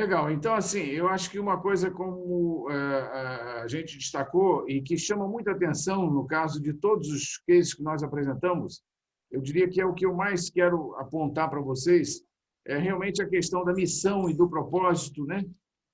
Legal. Então, assim, eu acho que uma coisa como a gente destacou e que chama muita atenção no caso de todos os cases que nós apresentamos, eu diria que é o que eu mais quero apontar para vocês, é realmente a questão da missão e do propósito, né?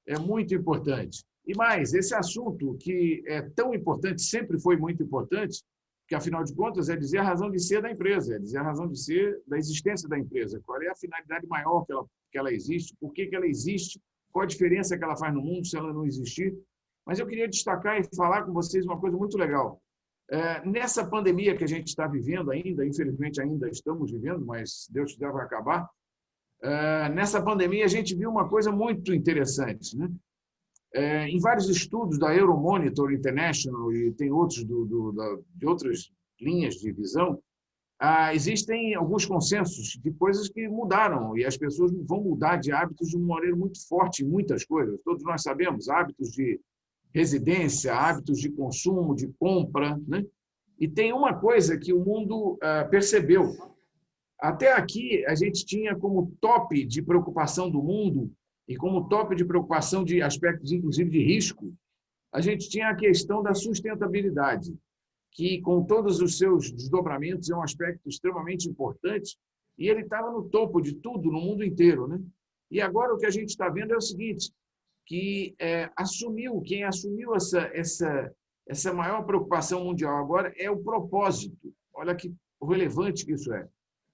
É muito importante. E mais, esse assunto que é tão importante, sempre foi muito importante, que afinal de contas é dizer a razão de ser da empresa, é dizer a razão de ser da existência da empresa. Qual é a finalidade maior que ela existe, por que ela existe, qual a diferença que ela faz no mundo se ela não existir. Mas eu queria destacar e falar com vocês uma coisa muito legal. Nessa pandemia que a gente está vivendo ainda, infelizmente ainda estamos vivendo, mas Deus quiser vai acabar, nessa pandemia a gente viu uma coisa muito interessante, né? Em vários estudos da Euromonitor International e tem outros de outras linhas de visão, existem alguns consensos de coisas que mudaram e as pessoas vão mudar de hábitos de uma maneira muito forte em muitas coisas. Todos nós sabemos, hábitos de residência, hábitos de consumo, de compra, né? E tem uma coisa que o mundo percebeu. Até aqui, a gente tinha como top de preocupação do mundo e como top de preocupação de aspectos, inclusive, de risco, a gente tinha a questão da sustentabilidade, que, com todos os seus desdobramentos, é um aspecto extremamente importante, e ele estava no topo de tudo, no mundo inteiro, né? E agora o que a gente está vendo é o seguinte, que quem assumiu essa maior preocupação mundial agora é o propósito. Olha que relevante que isso é.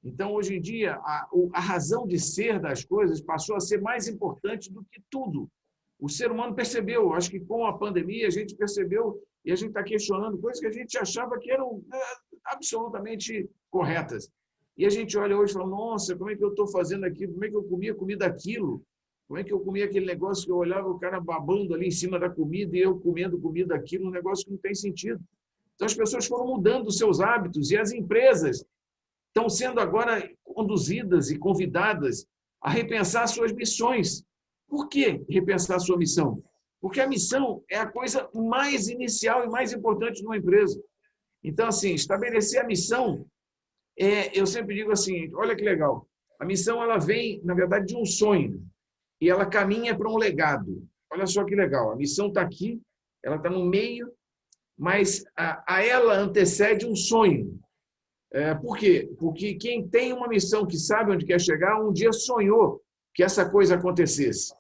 Então, hoje em dia, a razão de ser das coisas passou a ser mais importante do que tudo. O ser humano percebeu, acho que com a pandemia a gente percebeu e a gente está questionando coisas que a gente achava que eram absolutamente corretas. E a gente olha hoje e fala, nossa, como é que eu estou fazendo aquilo? Como é que eu comia comida aquilo? Como é que eu comia aquele negócio que eu olhava o cara babando ali em cima da comida e eu comendo comida aquilo, um negócio que não tem sentido. Então, as pessoas foram mudando os seus hábitos e as empresas estão sendo agora conduzidas e convidadas a repensar suas missões. Por que repensar a sua missão? Porque a missão é a coisa mais inicial e mais importante de uma empresa. Então, assim, estabelecer a missão, eu sempre digo assim, olha que legal, a missão ela vem, na verdade, de um sonho e ela caminha para um legado. Olha só que legal, a missão está aqui, ela está no meio, mas a ela antecede um sonho. Por quê? Porque quem tem uma missão, que sabe onde quer chegar, um dia sonhou que essa coisa acontecesse.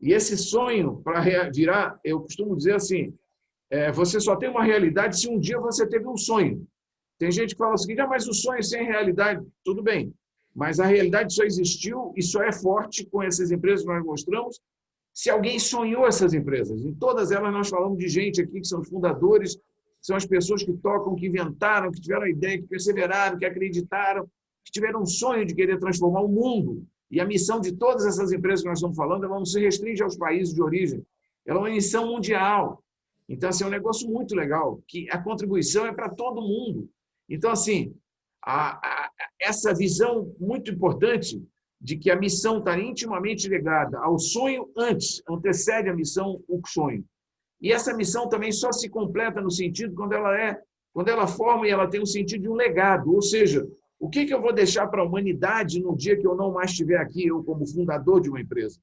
E esse sonho, para virar, eu costumo dizer assim, você só tem uma realidade se um dia você teve um sonho. Tem gente que fala o seguinte, mas o sonho sem realidade, tudo bem, mas a realidade só existiu e só é forte com essas empresas que nós mostramos se alguém sonhou essas empresas. Em todas elas nós falamos de gente aqui que são os fundadores, são as pessoas que tocam, que inventaram, que tiveram a ideia, que perseveraram, que acreditaram, que tiveram um sonho de querer transformar o mundo. E a missão de todas essas empresas que nós estamos falando, ela não se restringe aos países de origem. Ela é uma missão mundial. Então, assim, é um negócio muito legal, que a contribuição é para todo mundo. Então, assim, essa visão muito importante de que a missão está intimamente ligada ao sonho antes, antecede a missão, o sonho. E essa missão também só se completa no sentido quando ela forma e ela tem um sentido de um legado, ou seja, o que eu vou deixar para a humanidade no dia que eu não mais estiver aqui, eu como fundador de uma empresa?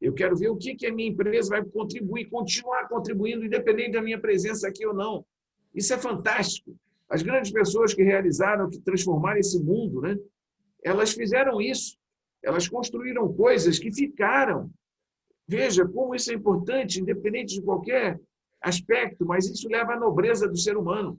Eu quero ver o que a minha empresa vai contribuir, continuar contribuindo, independente da minha presença aqui ou não. Isso é fantástico. As grandes pessoas que realizaram, que transformaram esse mundo, né? Elas fizeram isso. Elas construíram coisas que ficaram. Veja como isso é importante, independente de qualquer aspecto, mas isso leva à nobreza do ser humano.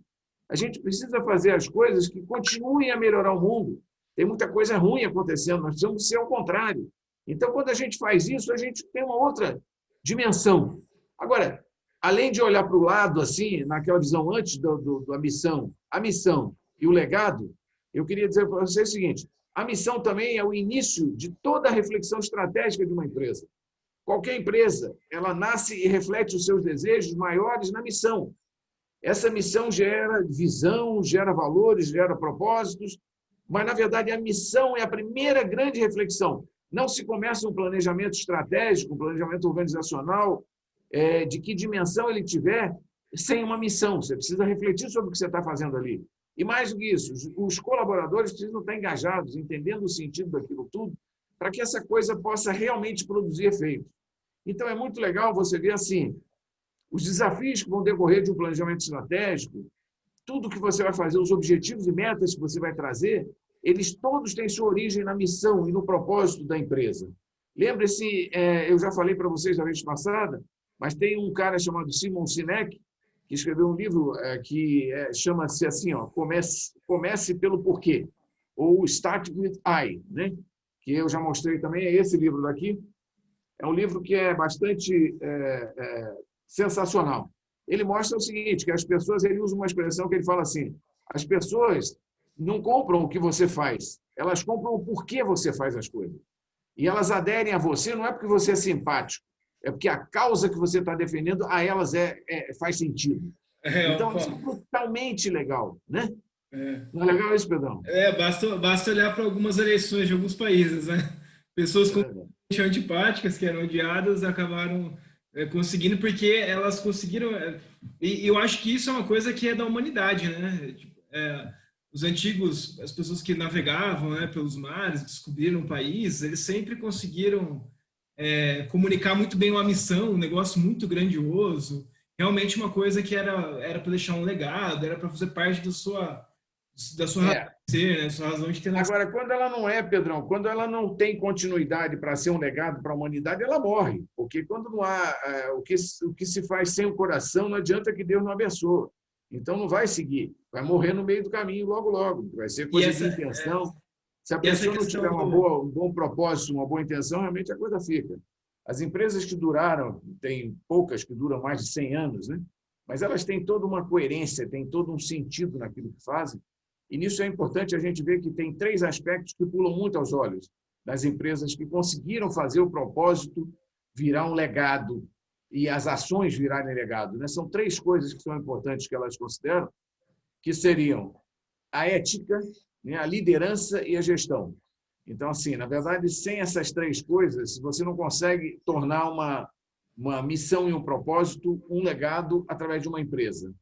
A gente precisa fazer as coisas que continuem a melhorar o mundo. Tem muita coisa ruim acontecendo, nós precisamos ser ao contrário. Então, quando a gente faz isso, a gente tem uma outra dimensão. Agora, além de olhar para o lado, assim, naquela visão antes da missão, a missão e o legado, eu queria dizer para vocês o seguinte, a missão também é o início de toda a reflexão estratégica de uma empresa. Qualquer empresa, ela nasce e reflete os seus desejos maiores na missão. Essa missão gera visão, gera valores, gera propósitos, mas, na verdade, a missão é a primeira grande reflexão. Não se começa um planejamento estratégico, um planejamento organizacional, de que dimensão ele tiver, sem uma missão. Você precisa refletir sobre o que você está fazendo ali. E mais do que isso, os colaboradores precisam estar engajados, entendendo o sentido daquilo tudo, para que essa coisa possa realmente produzir efeito. Então, é muito legal você ver assim, os desafios que vão decorrer de um planejamento estratégico, tudo que você vai fazer, os objetivos e metas que você vai trazer, eles todos têm sua origem na missão e no propósito da empresa. Lembre-se, eu já falei para vocês na vez passada, mas tem um cara chamado Simon Sinek, que escreveu um livro que chama-se assim, Comece pelo Porquê, ou Start with I, né? Que eu já mostrei também, é esse livro daqui. É um livro que é bastante sensacional. Ele mostra o seguinte, que as pessoas, ele usa uma expressão que ele fala assim, as pessoas não compram o que você faz, elas compram o porquê você faz as coisas. E elas aderem a você não é porque você é simpático, é porque a causa que você está defendendo a elas faz sentido. Então, isso é totalmente legal, né? Não é legal isso, Pedrão? Basta olhar para algumas eleições de alguns países, né? Pessoas completamente antipáticas, que eram odiadas, acabaram conseguindo, porque elas conseguiram. E eu acho que isso é uma coisa que é da humanidade, né? Tipo, os antigos, as pessoas que navegavam, né, pelos mares, descobriram o país, eles sempre conseguiram comunicar muito bem uma missão, um negócio muito grandioso, realmente uma coisa que era para deixar um legado, era para fazer parte da sua razão de ser, né? Sua razão de ter nascido. Agora, quando ela não é, Pedrão, quando ela não tem continuidade para ser um legado para a humanidade, ela morre. Porque quando não há o que se faz sem o coração, não adianta que Deus não abençoe. Então, não vai seguir. Vai morrer no meio do caminho logo, logo. Vai ser coisa de intenção. Se a pessoa não tiver um bom propósito, uma boa intenção, realmente a coisa fica. As empresas que duraram, tem poucas que duram mais de 100 anos, né? Mas elas têm toda uma coerência, têm todo um sentido naquilo que fazem. E nisso é importante a gente ver que tem 3 aspectos que pulam muito aos olhos das empresas que conseguiram fazer o propósito virar um legado e as ações virarem legado, né? São 3 coisas que são importantes que elas consideram, que seriam a ética, né, a liderança e a gestão. Então, assim, na verdade, sem essas 3 coisas, você não consegue tornar uma missão e um propósito um legado através de uma empresa.